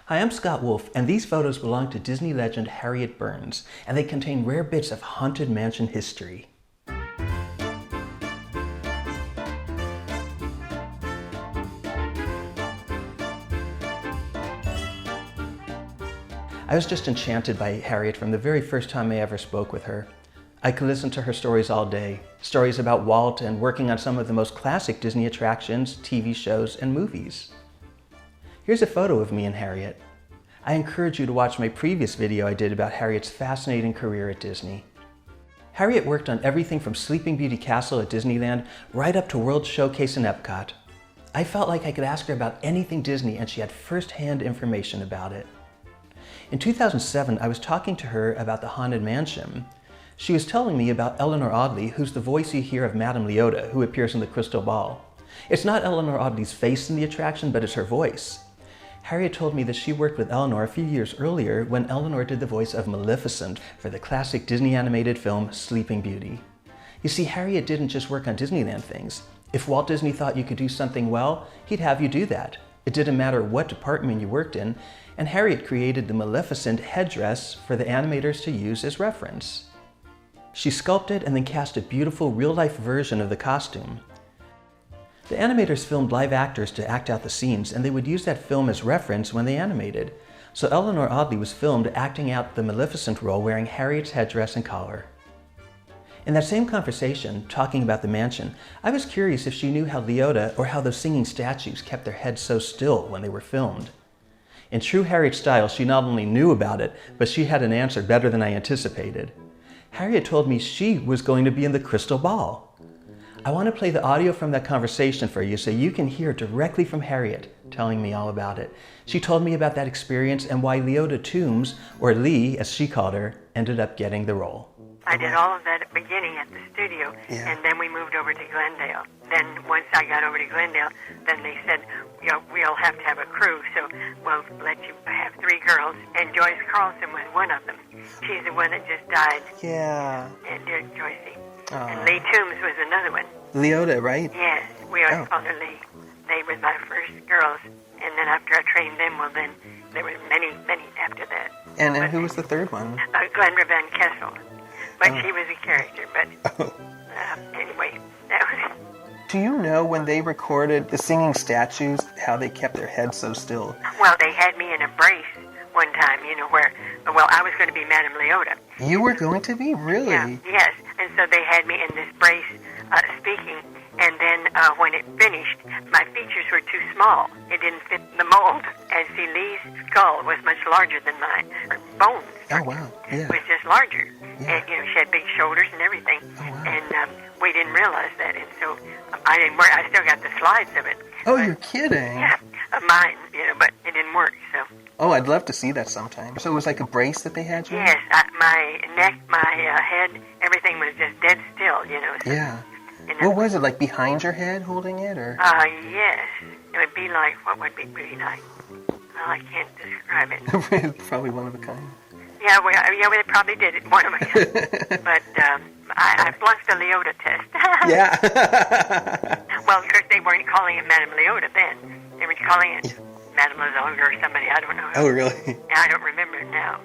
Hi, I'm Scott Wolf, and these photos belong to Disney legend Harriet Burns, and they contain rare bits of Haunted Mansion history. I was just enchanted by Harriet from the very first time I ever spoke with her. I could listen to her stories all day, stories about Walt and working on some of the most classic Disney attractions, TV shows, and movies. Here's a photo of me and Harriet. I encourage you to watch my previous video I did about Harriet's fascinating career at Disney. Harriet worked on everything from Sleeping Beauty Castle at Disneyland right up to World Showcase in Epcot. I felt like I could ask her about anything Disney and she had first-hand information about it. In 2007, I was talking to her about the Haunted Mansion. She was telling me about Eleanor Audley, who's the voice you hear of Madame Leota, who appears in the Crystal Ball. It's not Eleanor Audley's face in the attraction, but it's her voice. Harriet told me that she worked with Eleanor a few years earlier when Eleanor did the voice of Maleficent for the classic Disney animated film Sleeping Beauty. You see, Harriet didn't just work on Disneyland things. If Walt Disney thought you could do something well, he'd have you do that. It didn't matter what department you worked in, and Harriet created the Maleficent headdress for the animators to use as reference. She sculpted and then cast a beautiful real-life version of the costume. The animators filmed live actors to act out the scenes, and they would use that film as reference when they animated. So Eleanor Audley was filmed acting out the Maleficent role wearing Harriet's headdress and collar. In that same conversation, talking about the mansion, I was curious if she knew how Leota or how those singing statues kept their heads so still when they were filmed. In true Harriet style, she not only knew about it, but she had an answer better than I anticipated. Harriet told me she was going to be in the Crystal Ball. I want to play the audio from that conversation for you so you can hear directly from Harriet telling me all about it. She told me about that experience and why Leota Toombs, or Lee as she called her, ended up getting the role. I did all of that at the beginning at the studio, and then we moved over to Glendale. Then once I got over to Glendale, then they said, you know, we'll have to have a crew, so we'll let you have 3 girls, and Joyce Carlson was one of them. She's the one that just died. Yeah. And dear Joycey. And Lee Toombs was another one. Leota, right? Yes, we always called her Lee. They were my first girls, and then after I trained them, well then, there were many after that. And who was the third one? Glenn Van Kessel. But she was a character, but anyway, that was it. Do you know when they recorded the singing statues, how they kept their heads so still? Well, they had me in a brace one time, you know, where, well, I was going to be Madame Leota. You were going to be? Really? Yeah, yes. And so they had me in this brace speaking, and then when it finished, my features were too small. It didn't fit the mold. And see, Lee's skull was much larger than mine. Her bones was just larger. Yeah. And, you know, she had big shoulders and everything. Oh, wow. And we didn't realize that. And so I didn't work. I still got the slides of it. Oh, but, you're kidding? Yeah, of mine, you know, but it didn't work, so. Oh, I'd love to see that sometime. So it was like a brace that they had you in? Yes, my neck, my head, everything was just dead still, you know. So, yeah. You know, What was it, like behind your head holding it, or? Yes. It would be like, what would it be like? Well, I can't describe it. Probably one of a kind. Yeah, they probably did it, one of my But I flunked the Leota test. Yeah. Well, of course, they weren't calling it Madame Leota then. They were calling it Madame Lazonga or somebody, I don't know. Oh, really? I don't remember it now.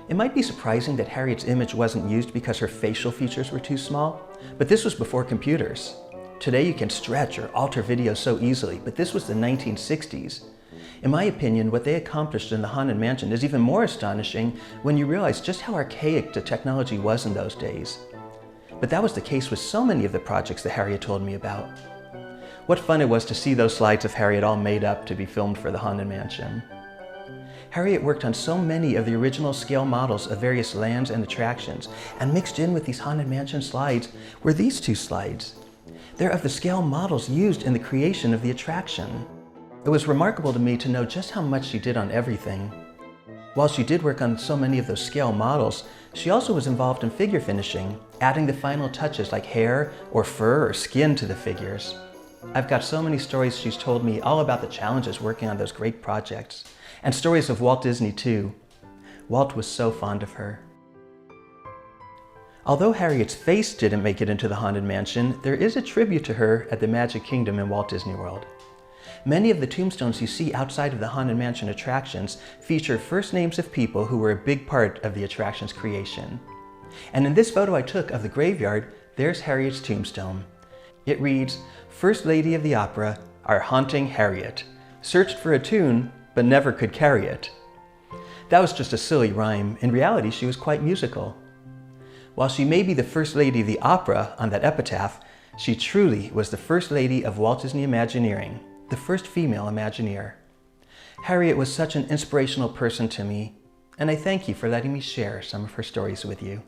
It might be surprising that Harriet's image wasn't used because her facial features were too small, but this was before computers. Today you can stretch or alter video so easily, but this was the 1960s. In my opinion, what they accomplished in the Haunted Mansion is even more astonishing when you realize just how archaic the technology was in those days. But that was the case with so many of the projects that Harriet told me about. What fun it was to see those slides of Harriet all made up to be filmed for the Haunted Mansion. Harriet worked on so many of the original scale models of various lands and attractions, and mixed in with these Haunted Mansion slides were these 2 slides. They're of the scale models used in the creation of the attraction. It was remarkable to me to know just how much she did on everything. While she did work on so many of those scale models, she also was involved in figure finishing, adding the final touches like hair or fur or skin to the figures. I've got so many stories she's told me all about the challenges working on those great projects, and stories of Walt Disney too. Walt was so fond of her. Although Harriet's face didn't make it into the Haunted Mansion, there is a tribute to her at the Magic Kingdom in Walt Disney World. Many of the tombstones you see outside of the Haunted Mansion attractions feature first names of people who were a big part of the attraction's creation. And in this photo I took of the graveyard, there's Harriet's tombstone. It reads, "First Lady of the Opera, our haunting Harriet. Searched for a tune, but never could carry it." That was just a silly rhyme. In reality, she was quite musical. While she may be the First Lady of the Opera on that epitaph, she truly was the First Lady of Walt Disney Imagineering, the first female Imagineer. Harriet was such an inspirational person to me, and I thank you for letting me share some of her stories with you.